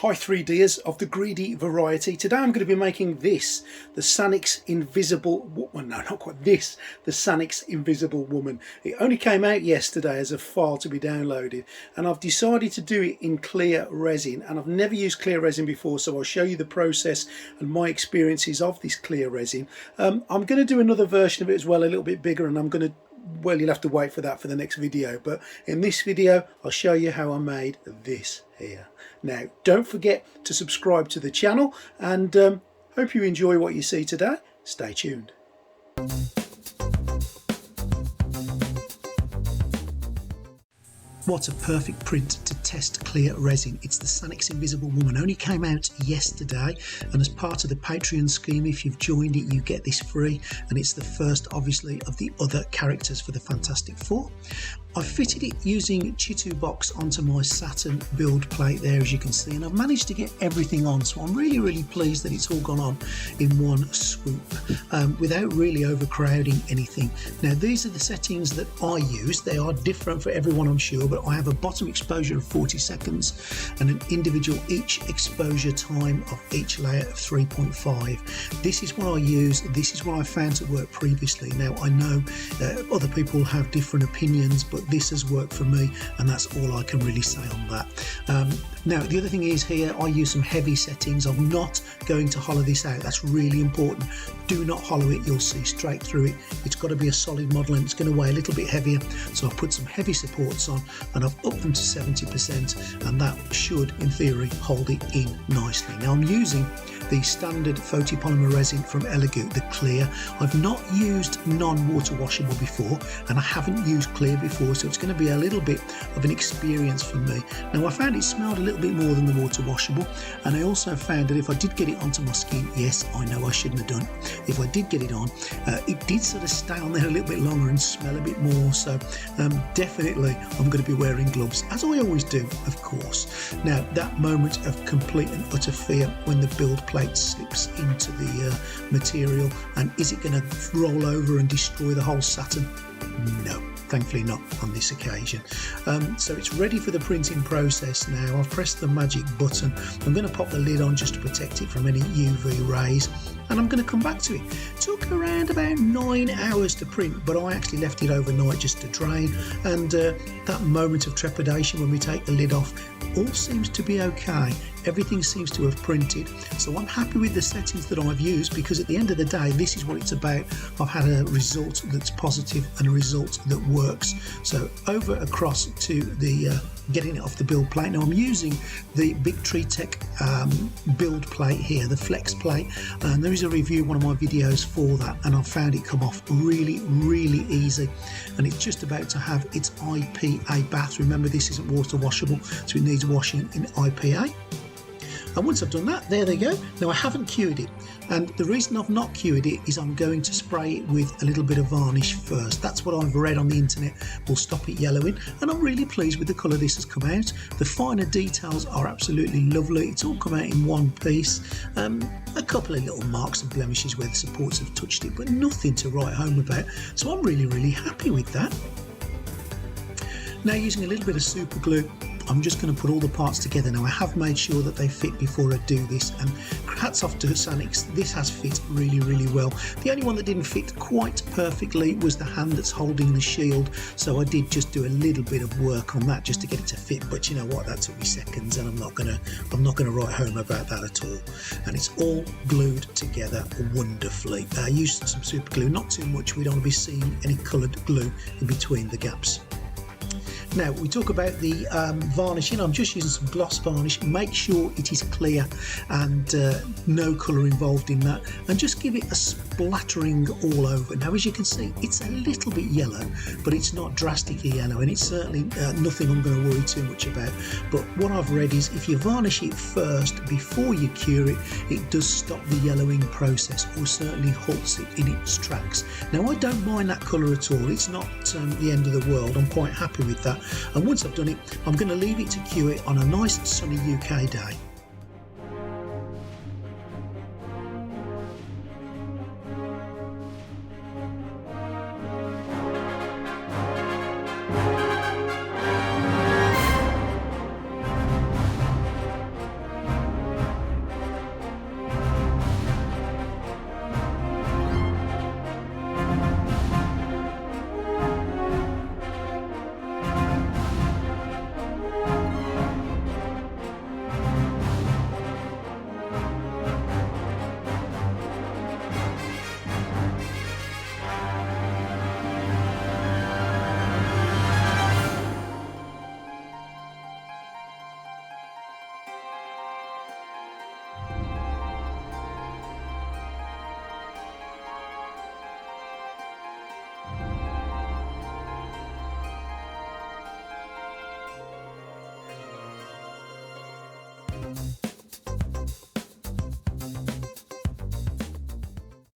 Hi 3Ders of the greedy variety. Today I'm going to be making this, the Sanix Invisible Woman. No, not quite this, the Sanix Invisible Woman. It only came out yesterday as a file to be downloaded, and I've decided to do it in clear resin, and I've never used clear resin before, so I'll show you the process and my experiences of this clear resin. I'm going to do another version of it as well, a little bit bigger, and I'm going to, well, you'll have to wait for that for the next video, but in this video I'll show you how I made this here. Now, don't forget to subscribe to the channel, and hope you enjoy what you see today. Stay tuned. What a perfect print to test clear resin. It's the Sanix Invisible Woman. Only came out yesterday, and as part of the Patreon scheme, if you've joined it, you get this free, and it's the first, obviously, of the other characters for the Fantastic Four. I fitted it using Chitu box onto my Saturn build plate there, as you can see, and I've managed to get everything on, so I'm really pleased that it's all gone on in one swoop without really overcrowding anything. Now, these are the settings that I use. They are different for everyone, I'm sure, but I have a bottom exposure of 40 seconds and an individual each exposure time of each layer of 3.5. This is what I use. This is what I found to work previously. Now, I know other people have different opinions, but this has worked for me, and that's all I can really say on that. Now, the other thing is here, I use some heavy settings. I'm not going to hollow this out. That's really important. Do not hollow it. You'll see straight through it. It's got to be a solid model, and it's going to weigh a little bit heavier. So I've put some heavy supports on, and I've upped them to 70%, and that should, in theory, hold it in nicely. Now, I'm using the standard photopolymer resin from Elegoo, the clear. I've not used non-water washable before, and I haven't used clear before, so it's going to be a little bit of an experience for me. Now, I found it smelled a little bit more than the water washable, and I also found that if I did get it onto my skin, yes, I know I shouldn't have done, if I did get it on, it did sort of stay on there a little bit longer and smell a bit more, so definitely I'm going to be wearing gloves, as I always do, of course. Now, that moment of complete and utter fear when the build plate slips into the material, and is it going to roll over and destroy the whole Saturn? No, thankfully not on this occasion. So it's ready for the printing process now. I've pressed the magic button. I'm going to pop the lid on just to protect it from any UV rays, and I'm going to come back to it. It took around about 9 hours to print, but I actually left it overnight just to drain, and that moment of trepidation when we take the lid off, all seems to be okay. Everything seems to have printed, so I'm happy with the settings that I've used, because at the end of the day, this is what it's about. I've had a result that's positive and a result that works. So over across to the getting it off the build plate. Now, I'm using the Big Tree Tech build plate here, the flex plate, and there is a review, one of my videos for that, and I've found it come off really easy, and it's just about to have its IPA bath. Remember, this isn't water washable, so it needs washing in IPA. And once I've done that, there they go. Now, I haven't cured it, and the reason I've not cured it is I'm going to spray it with a little bit of varnish first. That's what I've read on the internet will stop it yellowing, and I'm really pleased with the colour this has come out. The finer details are absolutely lovely. It's all come out in one piece. A couple of little marks and blemishes where the supports have touched it, but nothing to write home about. So I'm really happy with that. Now, using a little bit of super glue, I'm just going to put all the parts together. Now, I have made sure that they fit before I do this, and hats off to Sanix, this has fit really well. The only one that didn't fit quite perfectly was the hand that's holding the shield, so I did just do a little bit of work on that just to get it to fit, but you know what, that took me seconds, and I'm not gonna write home about that at all. And it's all glued together wonderfully. I used some super glue, not too much. We don't want to be seeing any coloured glue in between the gaps. Now, we talk about the varnishing. I'm just using some gloss varnish. Make sure it is clear and no colour involved in that, and just give it a splattering all over. Now, as you can see, it's a little bit yellow, but it's not drastically yellow, and it's certainly nothing I'm going to worry too much about. But what I've read is if you varnish it first before you cure it, it does stop the yellowing process, or certainly halts it in its tracks. Now, I don't mind that colour at all. It's not the end of the world. I'm quite happy with that. And once I've done it, I'm going to leave it to cure it on a nice sunny UK day.